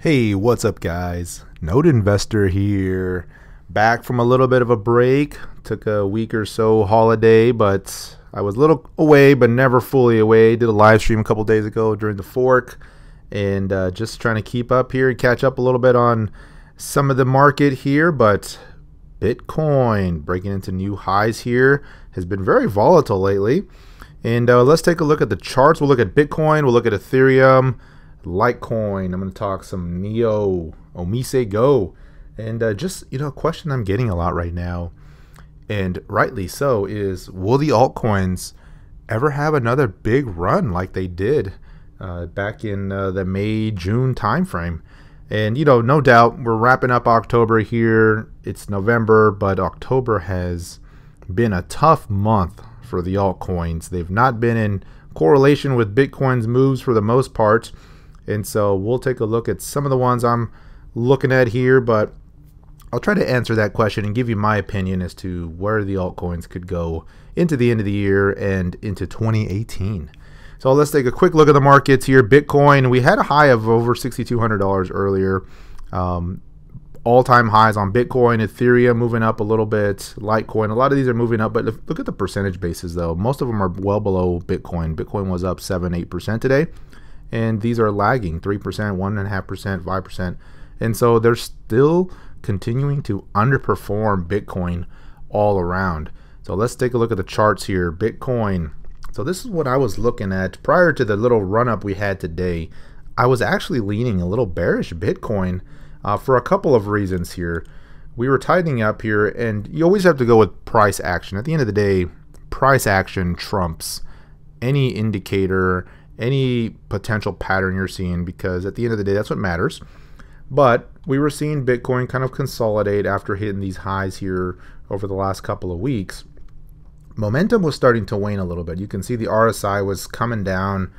Hey, what's up guys? Node Investor here. Back from a little bit of a break. Took a week or so holiday, but I was a little away, but never fully away. Did a live stream a couple days ago during the fork, and just trying to keep up here and catch up a little bit on some of the market here. But Bitcoin breaking into new highs here has been very volatile lately. And let's take a look at the charts. We'll look at Bitcoin, we'll look at Ethereum, Litecoin. I'm going to talk some Neo, OmiseGo, and just a question I'm getting a lot right now, and rightly so, is will the altcoins ever have another big run like they did back in the May-June timeframe? And no doubt we're wrapping up October here. It's November, but October has been a tough month for the altcoins. They've not been in correlation with Bitcoin's moves for the most part. And so we'll take a look at some of the ones I'm looking at here, but I'll try to answer that question and give you my opinion as to where the altcoins could go into the end of the year and into 2018. So let's take a quick look at the markets here. Bitcoin, we had a high of over $6,200 earlier. All-time highs on Bitcoin. Ethereum moving up a little bit. Litecoin, a lot of these are moving up, but look at the percentage bases though. Most of them are well below Bitcoin. Bitcoin was up 7-8% today. And these are lagging 3%, 1.5%, 5%. And so they're still continuing to underperform Bitcoin all around. So let's take a look at the charts here. Bitcoin. So this is what I was looking at prior to the little run up we had today. I was actually leaning a little bearish Bitcoin for a couple of reasons here. We were tightening up here, and you always have to go with price action. At the end of the day, price action trumps any indicator, any potential pattern you're seeing, because at the end of the day, that's what matters. But we were seeing Bitcoin kind of consolidate after hitting these highs here over the last couple of weeks. Momentum was starting to wane a little bit. You can see the RSI was coming down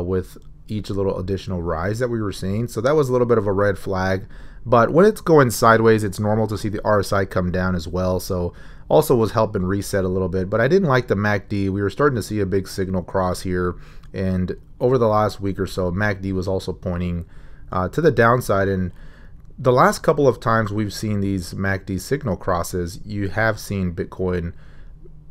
with each little additional rise that we were seeing. So that was a little bit of a red flag. But when it's going sideways, it's normal to see the RSI come down as well. So also was helping reset a little bit. But I didn't like the MACD. We were starting to see a big signal cross here. And over the last week or so, MACD was also pointing to the downside. And the last couple of times we've seen these MACD signal crosses, you have seen Bitcoin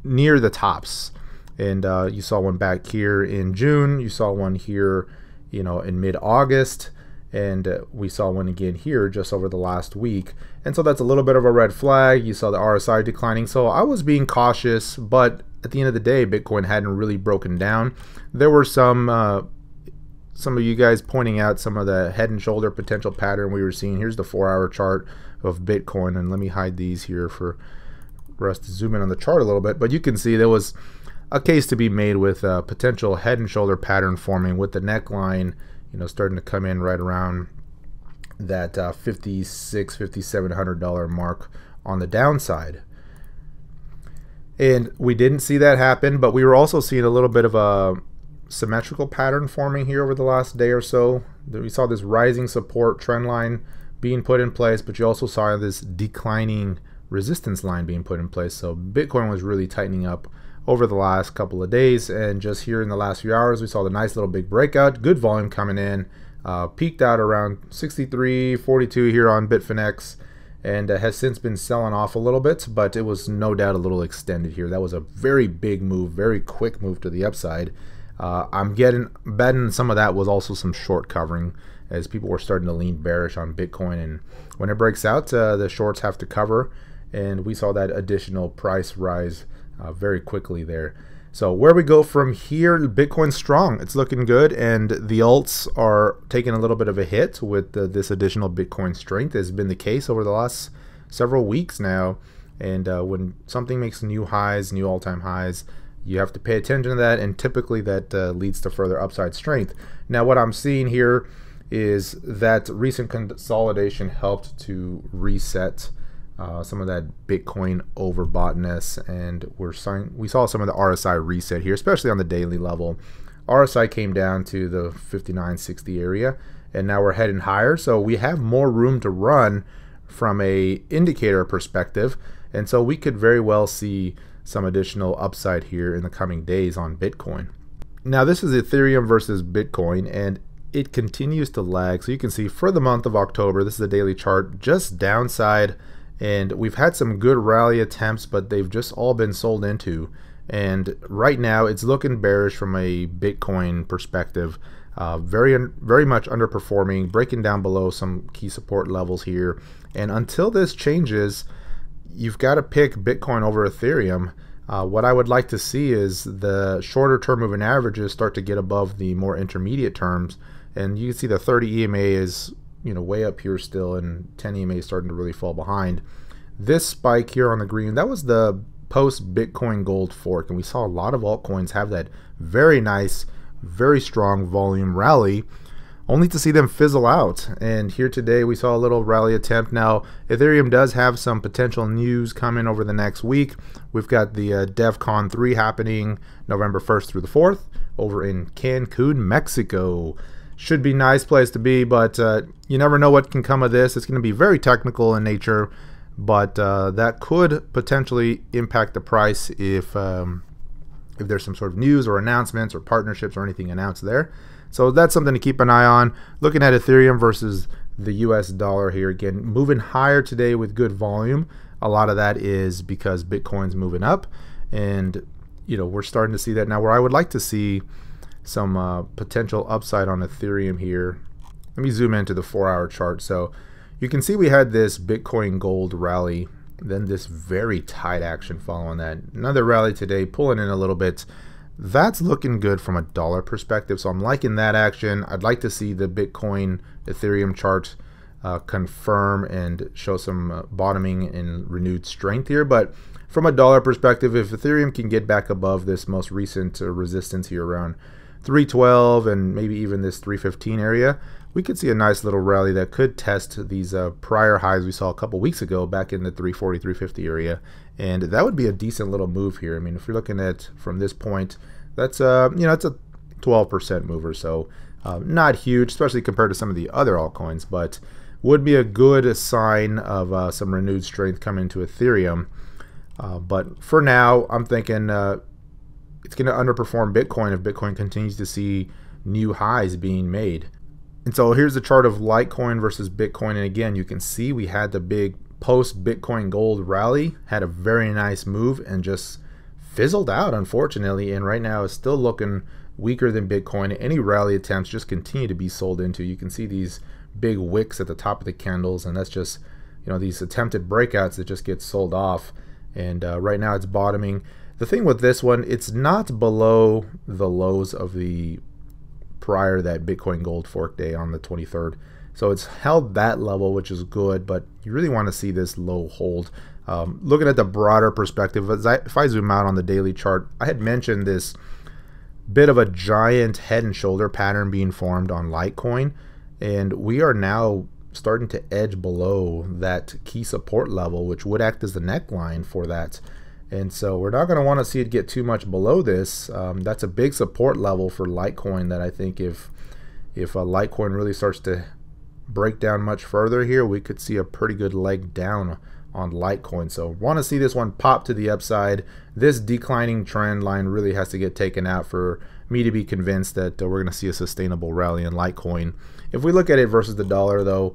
near the tops. And you saw one back here in June. You saw one here, in mid-August. And we saw one again here just over the last week. And so that's a little bit of a red flag. You saw the RSI declining. So I was being cautious, but at the end of the day, Bitcoin hadn't really broken down. There were some of you guys pointing out some of the head and shoulder potential pattern we were seeing. Here's the 4-hour chart of Bitcoin, and let me hide these here for us to zoom in on the chart a little bit. But you can see there was a case to be made with a potential head and shoulder pattern forming with the neckline, starting to come in right around that $5,700 mark on the downside. And we didn't see that happen, but we were also seeing a little bit of a symmetrical pattern forming here over the last day or so. We saw this rising support trend line being put in place, but you also saw this declining resistance line being put in place. So Bitcoin was really tightening up over the last couple of days, and just here in the last few hours, we saw the nice little big breakout, good volume coming in, peaked out around 63.42 here on Bitfinex, and has since been selling off a little bit, but it was no doubt a little extended here. That was a very big move, very quick move to the upside. I'm betting some of that was also some short covering as people were starting to lean bearish on Bitcoin, and when it breaks out, the shorts have to cover, and we saw that additional price rise very quickly there. So where we go from here, Bitcoin's strong. It's looking good, and the alts are taking a little bit of a hit with this additional Bitcoin strength. Has been the case over the last several weeks now. And when something makes new highs, new all-time highs, you have to pay attention to that, and typically that leads to further upside strength. Now what I'm seeing here is that recent consolidation helped to reset some of that Bitcoin overboughtness, and we saw some of the RSI reset here, especially on the daily level. RSI came down to the 59.60 area, and now we're heading higher, so we have more room to run from a indicator perspective, and so we could very well see some additional upside here in the coming days on Bitcoin. Now this is Ethereum versus Bitcoin, and it continues to lag. So you can see for the month of October, this is a daily chart, just downside, and we've had some good rally attempts, but they've just all been sold into. And right now it's looking bearish from a Bitcoin perspective. Very much underperforming, breaking down below some key support levels here. And until this changes, you've got to pick Bitcoin over Ethereum. What I would like to see is the shorter term moving averages start to get above the more intermediate terms. And you can see the 30 EMA is, you know, way up here still, and 10 EMA is starting to really fall behind. This spike here on the green, that was the post Bitcoin gold fork, and we saw a lot of altcoins have that very nice, very strong volume rally, only to see them fizzle out. And here today we saw a little rally attempt. Now Ethereum does have some potential news coming over the next week. We've got the DevCon 3 happening November 1st through the 4th over in Cancun, Mexico. Should be a nice place to be, but you never know what can come of this. It's going to be very technical in nature, but that could potentially impact the price if there's some sort of news or announcements or partnerships or anything announced there. So that's something to keep an eye on. Looking at Ethereum versus the US dollar here, again, moving higher today with good volume. A lot of that is because Bitcoin's moving up, and you know, we're starting to see that now. Where I would like to see some potential upside on Ethereum here. Let me zoom into the 4-hour chart. So you can see we had this Bitcoin gold rally, then this very tight action following that. Another rally today, pulling in a little bit. That's looking good from a dollar perspective, so I'm liking that action. I'd like to see the Bitcoin Ethereum chart confirm and show some bottoming and renewed strength here. But from a dollar perspective, if Ethereum can get back above this most recent resistance here around 312 and maybe even this 315 area, we could see a nice little rally that could test these prior highs we saw a couple weeks ago back in the 340, 350 area. And that would be a decent little move here. I mean, if you're looking at from this point, that's you know, it's a 12% move or so. Not huge, especially compared to some of the other altcoins, but would be a good sign of some renewed strength coming to Ethereum. But for now, I'm thinking it's going to underperform Bitcoin if Bitcoin continues to see new highs being made. And so here's the chart of Litecoin versus Bitcoin. And again, you can see we had the big post Bitcoin gold rally, had a very nice move and just fizzled out, unfortunately. And right now it's still looking weaker than Bitcoin. Any rally attempts just continue to be sold into. You can see these big wicks at the top of the candles, and that's just, you know, these attempted breakouts that just get sold off. And right now it's bottoming. The thing with this one, it's not below the lows of the prior that Bitcoin gold fork day on the 23rd. So it's held that level, which is good, but you really want to see this low hold. Looking at the broader perspective, if I zoom out on the daily chart, I had mentioned this bit of a giant head and shoulder pattern being formed on Litecoin, and we are now starting to edge below that key support level, which would act as the neckline for that. And so we're not going to want to see it get too much below this. That's a big support level for Litecoin that I think if Litecoin really starts to break down much further here, we could see a pretty good leg down on Litecoin. So want to see this one pop to the upside. This declining trend line really has to get taken out for me to be convinced that we're going to see a sustainable rally in Litecoin. If we look at it versus the dollar though,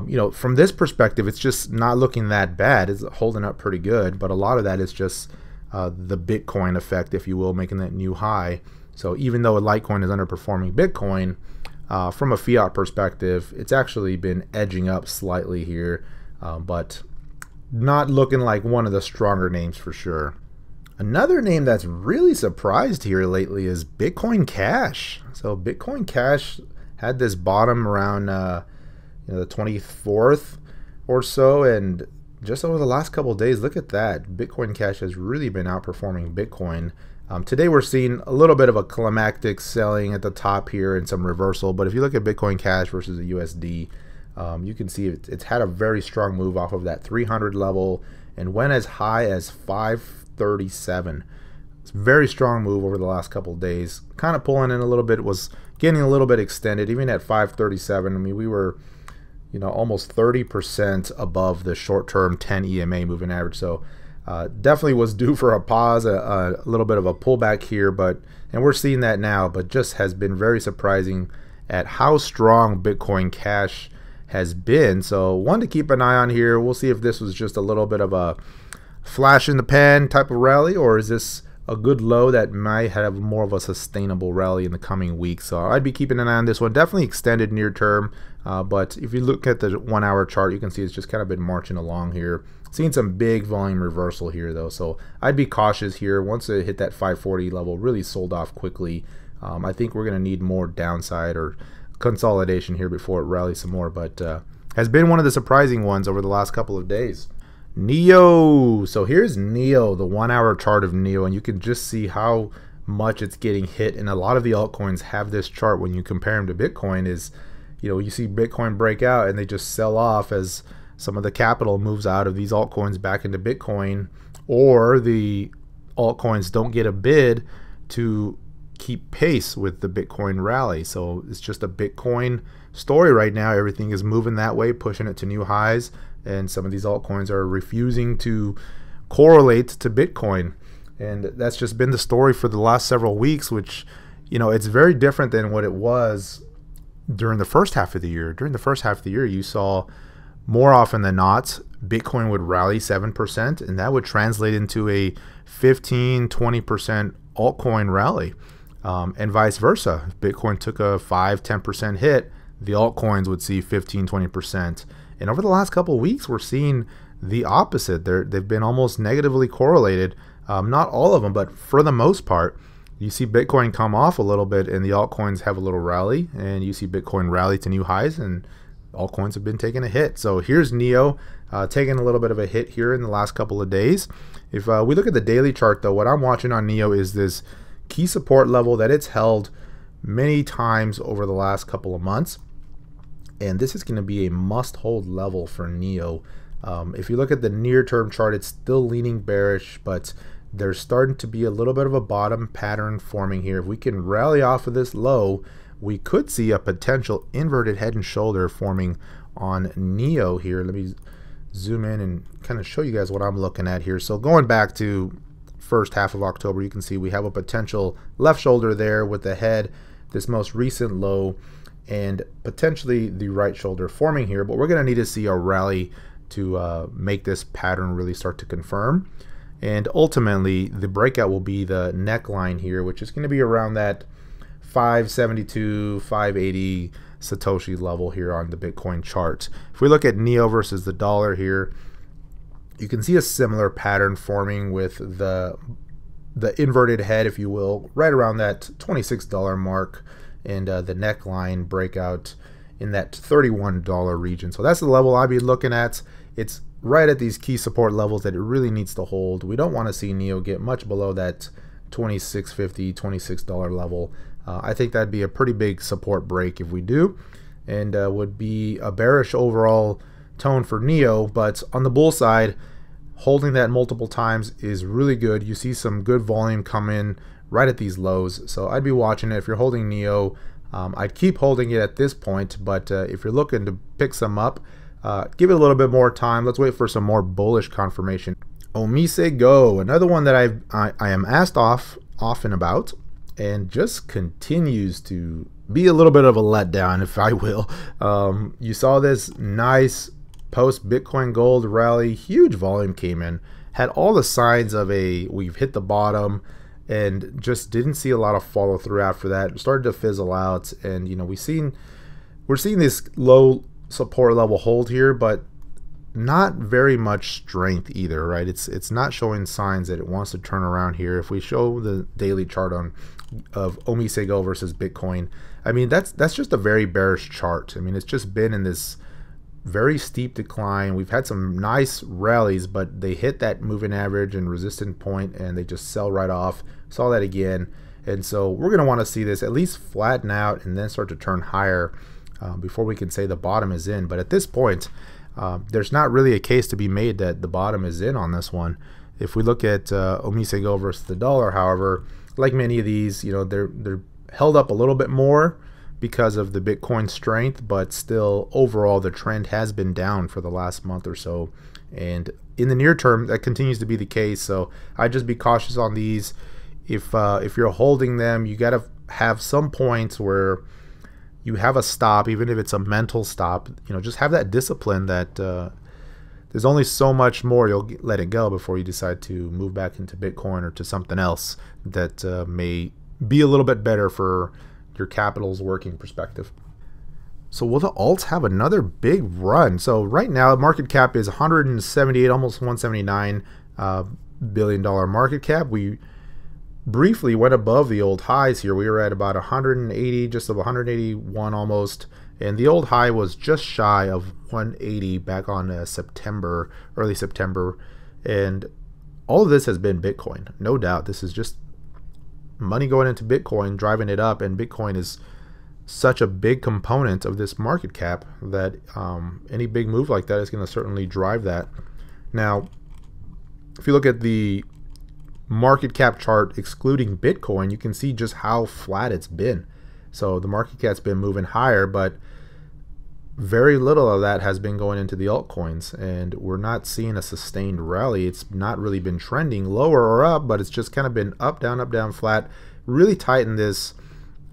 you know, from this perspective, it's just not looking that bad. It's holding up pretty good, but a lot of that is just the Bitcoin effect, if you will, making that new high. So even though Litecoin is underperforming Bitcoin, from a fiat perspective, it's actually been edging up slightly here, but not looking like one of the stronger names for sure. Another name that's really surprised here lately is Bitcoin Cash. So Bitcoin Cash had this bottom around you know, the 24th or so, and just over the last couple of days, look at that. Bitcoin Cash has really been outperforming Bitcoin. Today we're seeing a little bit of a climactic selling at the top here and some reversal, but if you look at Bitcoin Cash versus the USD, you can see it's had a very strong move off of that 300 level and went as high as 537. It's a very strong move over the last couple of days, kind of pulling in a little bit, was getting a little bit extended even at 537. I mean, we were, you know, almost 30% above the short-term 10 EMA moving average. So definitely was due for a pause, a little bit of a pullback here, and we're seeing that now, but just has been very surprising at how strong Bitcoin Cash has been. So one to keep an eye on here. We'll see if this was just a little bit of a flash in the pan type of rally, or is this a good low that might have more of a sustainable rally in the coming weeks. So I'd be keeping an eye on this one. Definitely extended near term, but if you look at the 1 hour chart, you can see it's just kind of been marching along here. Seeing some big volume reversal here though, so I'd be cautious here. Once it hit that 540 level, really sold off quickly. I think we're going to need more downside or consolidation here before it rallies some more, but has been one of the surprising ones over the last couple of days. NEO. So here's NEO, the 1 hour chart of NEO, and you can just see how much it's getting hit. And a lot of the altcoins have this chart when you compare them to Bitcoin. Is, you know, you see Bitcoin break out and they just sell off as some of the capital moves out of these altcoins back into Bitcoin, or the altcoins don't get a bid to keep pace with the Bitcoin rally. So it's just a Bitcoin story right now. Everything is moving that way, pushing it to new highs, and some of these altcoins are refusing to correlate to Bitcoin. And that's just been the story for the last several weeks, which, you know, it's very different than what it was during the first half of the year. During the first half of the year, you saw more often than not, Bitcoin would rally 7%, and that would translate into a 15-20% altcoin rally. And vice versa. If Bitcoin took a 5-10% hit, the altcoins would see 15-20%. And over the last couple of weeks, we're seeing the opposite. They've been almost negatively correlated. Not all of them, but for the most part, you see Bitcoin come off a little bit and the altcoins have a little rally, and you see Bitcoin rally to new highs, and altcoins have been taking a hit. So here's NEO taking a little bit of a hit here in the last couple of days. If we look at the daily chart though, what I'm watching on NEO is this key support level that it's held many times over the last couple of months. And this is going to be a must-hold level for NEO. If you look at the near-term chart, it's still leaning bearish, but there's starting to be a little bit of a bottom pattern forming here. If we can rally off of this low, we could see a potential inverted head and shoulder forming on NEO here. Let me zoom in and kind of show you guys what I'm looking at here. So going back to first half of October, you can see we have a potential left shoulder there with the head, this most recent low, and potentially the right shoulder forming here. But we're going to need to see a rally to make this pattern really start to confirm. And ultimately, the breakout will be the neckline here, which is going to be around that 572, 580 Satoshi level here on the Bitcoin chart. If we look at NEO versus the dollar here, you can see a similar pattern forming with the inverted head, if you will, right around that $26 mark, and the neckline breakout in that $31 region. So that's the level I'd be looking at. It's right at these key support levels that it really needs to hold. We don't want to see NEO get much below that $26.50, $26 level. I think that'd be a pretty big support break if we do, and would be a bearish overall tone for NEO. But on the bull side, holding that multiple times is really good. You see some good volume come in right at these lows, so I'd be watching it. If you're holding NEO, I'd keep holding it at this point, but if you're looking to pick some up, give it a little bit more time. Let's wait for some more bullish confirmation. OmiseGo, another one that I am asked often about, and just continues to be a little bit of a letdown, if I will. You saw this nice post Bitcoin gold rally, huge volume came in, had all the signs of we've hit the bottom, and just didn't see a lot of follow through after that. It started to fizzle out, and you know, we're seeing this low support level hold here, but not very much strength either, right? It's not showing signs that it wants to turn around here. If we show the daily chart of OmiseGo versus Bitcoin, I mean, that's just a very bearish chart. I mean, it's just been in this very steep decline. We've had some nice rallies, but they hit that moving average and resistance point, and they just sell right off. Saw that again, and so we're going to want to see this at least flatten out and then start to turn higher before we can say the bottom is in. But at this point, there's not really a case to be made that the bottom is in on this one. If we look at OmiseGo versus the dollar, however, like many of these, you know, they're held up a little bit more because of the Bitcoin strength, but still overall the trend has been down for the last month or so, and in the near term that continues to be the case. So I'd just be cautious on these. If you're holding them, you got to have some points where you have a stop, even if it's a mental stop. Just have that discipline that there's only so much more you'll let it go before you decide to move back into Bitcoin or to something else that may be a little bit better for your capital's working perspective. So will the alts have another big run? So right now, market cap is 178, almost 179 billion dollar market cap. We briefly went above the old highs here. We were at about 180, just of 181 almost, and the old high was just shy of 180 back on early September. And all of this has been Bitcoin, no doubt. This is just money going into Bitcoin, driving it up, and Bitcoin is such a big component of this market cap that any big move like that is going to certainly drive that. Now, if you look at the market cap chart excluding Bitcoin, you can see just how flat it's been. So the market cap's been moving higher, but very little of that has been going into the altcoins, and we're not seeing a sustained rally. It's not really been trending lower or up, but it's just kind of been up, down, flat, really tight in this,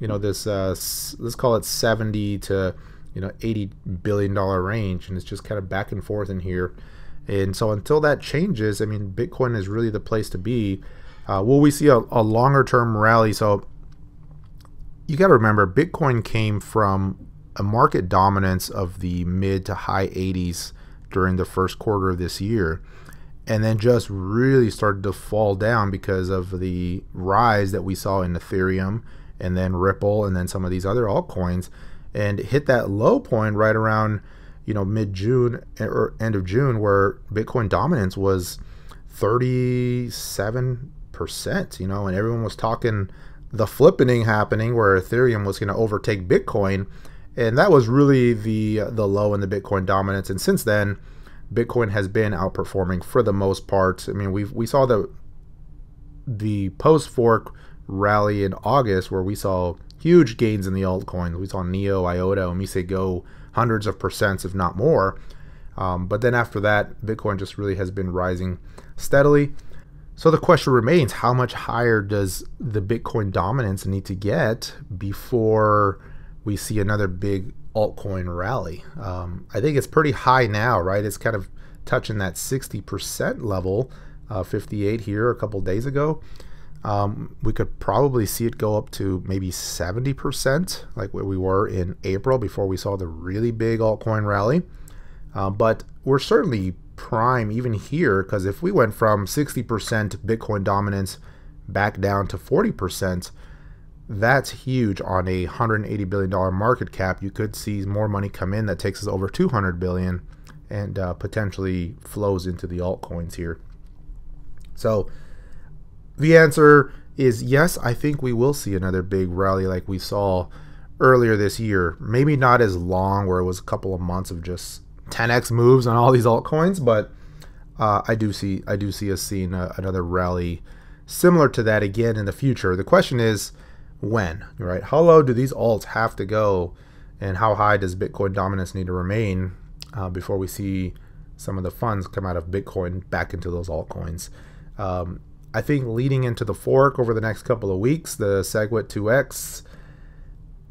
let's call it 70 to $80 billion range, and it's just kind of back and forth in here. And so until that changes, I mean, Bitcoin is really the place to be. Will we see a longer term rally? So you got to remember, Bitcoin came from a market dominance of the mid to high 80s during the first quarter of this year, and then just really started to fall down because of the rise that we saw in Ethereum and then Ripple and then some of these other altcoins, and hit that low point right around mid-June or end of June, where Bitcoin dominance was 37%, and everyone was talking the flippening happening where Ethereum was going to overtake Bitcoin, and that was really the low in the Bitcoin dominance. And since then, Bitcoin has been outperforming for the most part. I mean, we saw the post-fork rally in August where we saw huge gains in the altcoins. We saw Neo, IOTA, OmiseGo, hundreds of percents, if not more. But then after that, Bitcoin just really has been rising steadily. So the question remains, how much higher does the Bitcoin dominance need to get before we see another big altcoin rally? I think it's pretty high now, right? It's kind of touching that 60% level, 58 here a couple days ago. We could probably see it go up to maybe 70%, like where we were in April before we saw the really big altcoin rally. But we're certainly prime even here, because if we went from 60% Bitcoin dominance back down to 40%, that's huge on a $180 billion market cap. You could see more money come in that takes us over $200 billion and potentially flows into the altcoins here. So the answer is yes, I think we will see another big rally like we saw earlier this year. Maybe not as long, where it was a couple of months of just 10x moves on all these altcoins, but I do see us seeing another rally similar to that again in the future. The question is when, right? How low do these alts have to go, and how high does Bitcoin dominance need to remain before we see some of the funds come out of Bitcoin back into those altcoins? I think leading into the fork over the next couple of weeks, the SegWit 2x,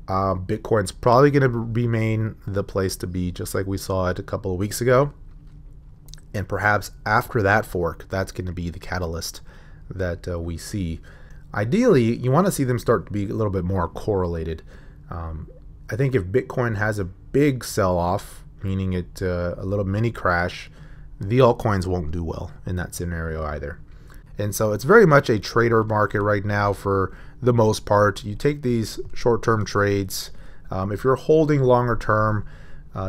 Bitcoin's probably going to remain the place to be, just like we saw it a couple of weeks ago. And perhaps after that fork, that's going to be the catalyst that we see. Ideally, you want to see them start to be a little bit more correlated. I think if Bitcoin has a big sell-off, meaning it a little mini crash, the altcoins won't do well in that scenario either. And so it's very much a trader market right now for the most part. You take these short-term trades. If you're holding longer term,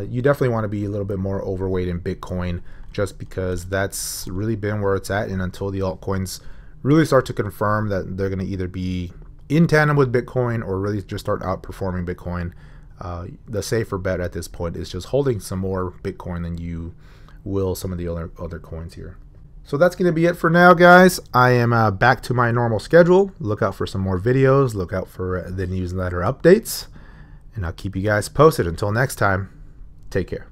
you definitely want to be a little bit more overweight in Bitcoin, just because that's really been where it's at. And until the altcoins really start to confirm that they're going to either be in tandem with Bitcoin or really just start outperforming Bitcoin, the safer bet at this point is just holding some more Bitcoin than you will some of the other coins here. So that's going to be it for now, guys. I am back to my normal schedule. Look out for some more videos. Look out for the newsletter updates. And I'll keep you guys posted. Until next time, take care.